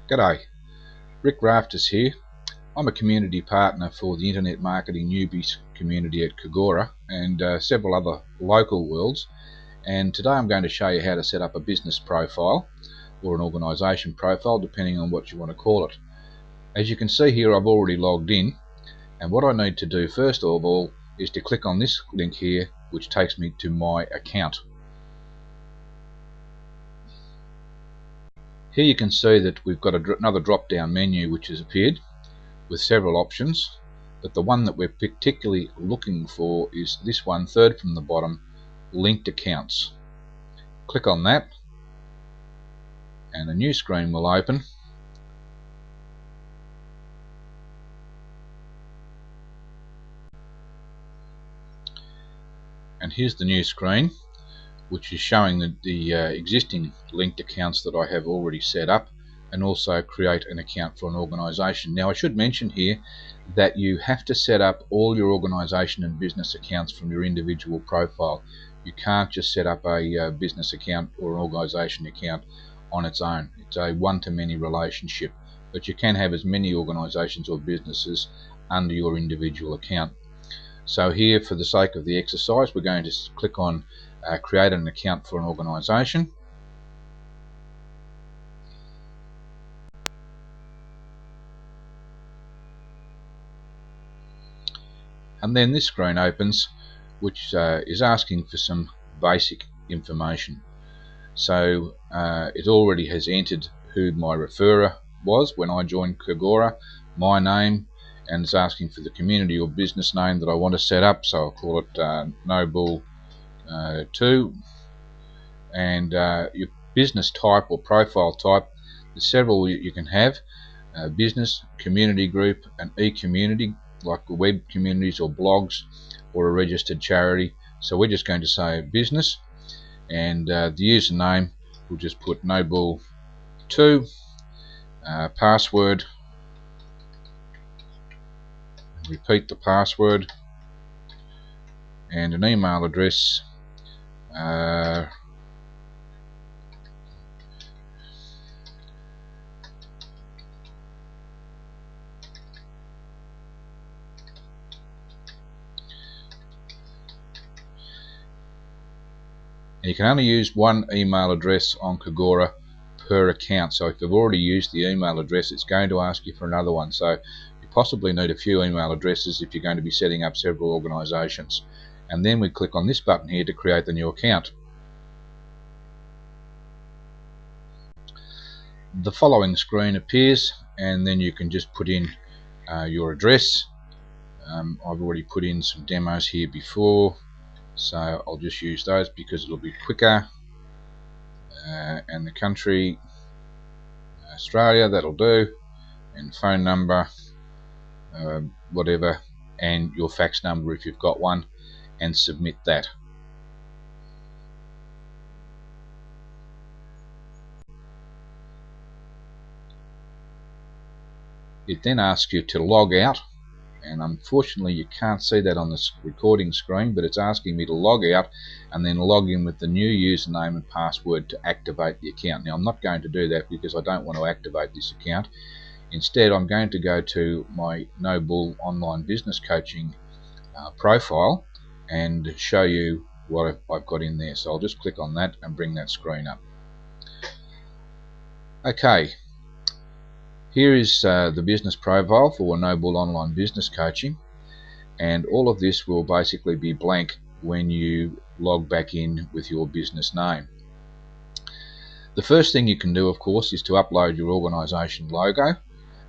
G'day, Rick Rafters here. I'm a community partner for the Internet Marketing Newbies community at Cagora and several other local worlds, and today I'm going to show you how to set up a business profile or an organisation profile, depending on what you want to call it. As you can see here, I've already logged in, and what I need to do first of all is to click on this link here, which takes me to my account. Here you can see that we've got another drop down menu which has appeared with several options, but the one that we're particularly looking for is this one, third from the bottom, linked accounts. Click on that and a new screen will open. And here's the new screen, which is showing the existing linked accounts that I have already set up, and also create an account for an organisation. Now I should mention here that you have to set up all your organisation and business accounts from your individual profile. You can't just set up a business account or an organisation account on its own. It's a one-to-many relationship, but you can have as many organisations or businesses under your individual account. So here, for the sake of the exercise, we're going to click on create an account for an organisation. And then this screen opens, which is asking for some basic information. So it already has entered who my referrer was when I joined Cagora, my name, and it's asking for the community or business name that I want to set up. So I'll call it Noble 2, and your business type or profile type. There's several you can have: business, community group, and e-community, like the web communities or blogs, or a registered charity. So we're just going to say business, and the username we'll just put Noble 2, password, repeat the password, and an email address. You can only use one email address on Cagora per account. So if you've already used the email address, it's going to ask you for another one. So you possibly need a few email addresses if you're going to be setting up several organisations. And then we click on this button here to create the new account. The following screen appears, and then you can just put in your address. I've already put in some demos here before, so I'll just use those because it'll be quicker. And the country, Australia, that'll do, and phone number, whatever, and your fax number if you've got one, and submit that. It then asks you to log out, and unfortunately you can't see that on this recording screen, but it's asking me to log out and then log in with the new username and password to activate the account. Now I'm not going to do that because I don't want to activate this account. Instead, I'm going to go to my Noble Online Business Coaching profile and show you what I've got in there. So I'll just click on that and bring that screen up. Okay. Here is the business profile for Noble Online Business Coaching, and all of this will basically be blank when you log back in with your business name. The first thing you can do, of course, is to upload your organisation logo.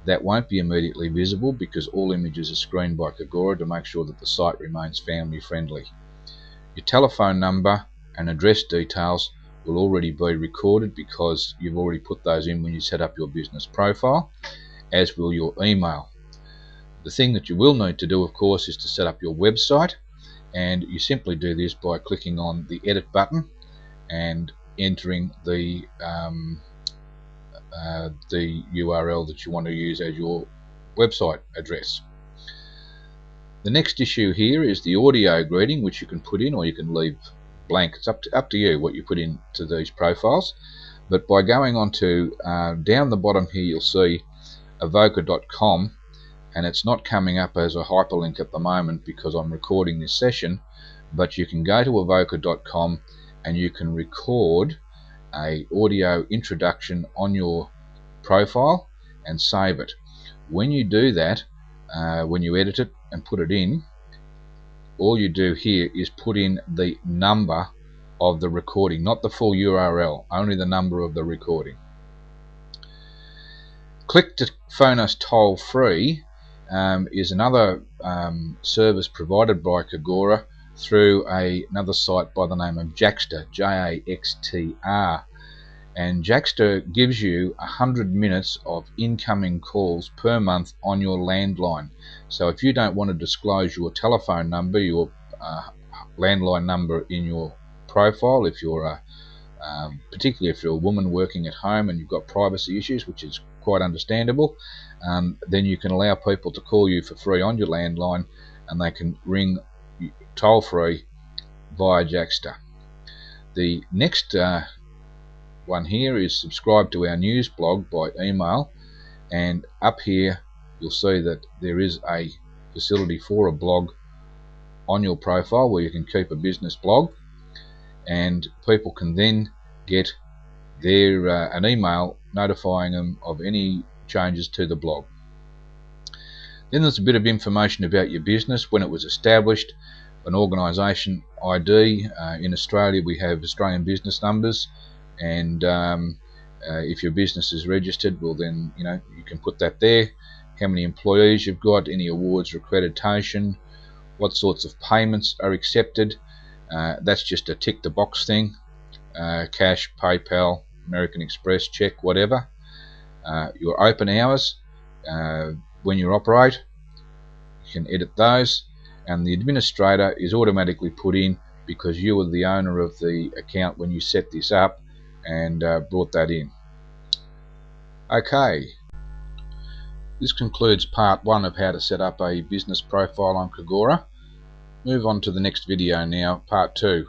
That won't be immediately visible because all images are screened by Cagora to make sure that the site remains family friendly. Your telephone number and address details will already be recorded because you've already put those in when you set up your business profile, as will your email. The thing that you will need to do, of course, is to set up your website, and you simply do this by clicking on the edit button and entering the URL that you want to use as your website address. The next issue here is the audio greeting, which you can put in or you can leave blank. It's up to you what you put into these profiles. But by going on to down the bottom here, you'll see avoca.com, and it's not coming up as a hyperlink at the moment because I'm recording this session, but you can go to avoca.com and you can record a audio introduction on your profile and save it. When you do that, when you edit it and put it in, all you do here is put in the number of the recording, not the full URL, only the number of the recording. Click to phone us toll free is another service provided by Cagora through another site by the name of Jaxter, J-A-X-T-R. And Jaxter gives you 100 minutes of incoming calls per month on your landline. So if you don't want to disclose your telephone number, your landline number in your profile, if you're particularly if you're a woman working at home and you've got privacy issues, which is quite understandable, then you can allow people to call you for free on your landline, and they can ring toll free via Jaxter. The next one here is subscribe to our news blog by email, and up here you'll see that there is a facility for a blog on your profile where you can keep a business blog, and people can then get their an email notifying them of any changes to the blog. Then there's a bit of information about your business, when it was established, an organisation ID. In Australia we have Australian business numbers, and if your business is registered, well then you can put that there. How many employees you've got, any awards or accreditation, what sorts of payments are accepted. That's just a tick the box thing. Cash, PayPal, American Express, check, whatever. Your open hours, when you operate, you can edit those, and the administrator is automatically put in because you were the owner of the account when you set this up and brought that in. Okay, this concludes part 1 of how to set up a business profile on Cagora. Move on to the next video now, part 2.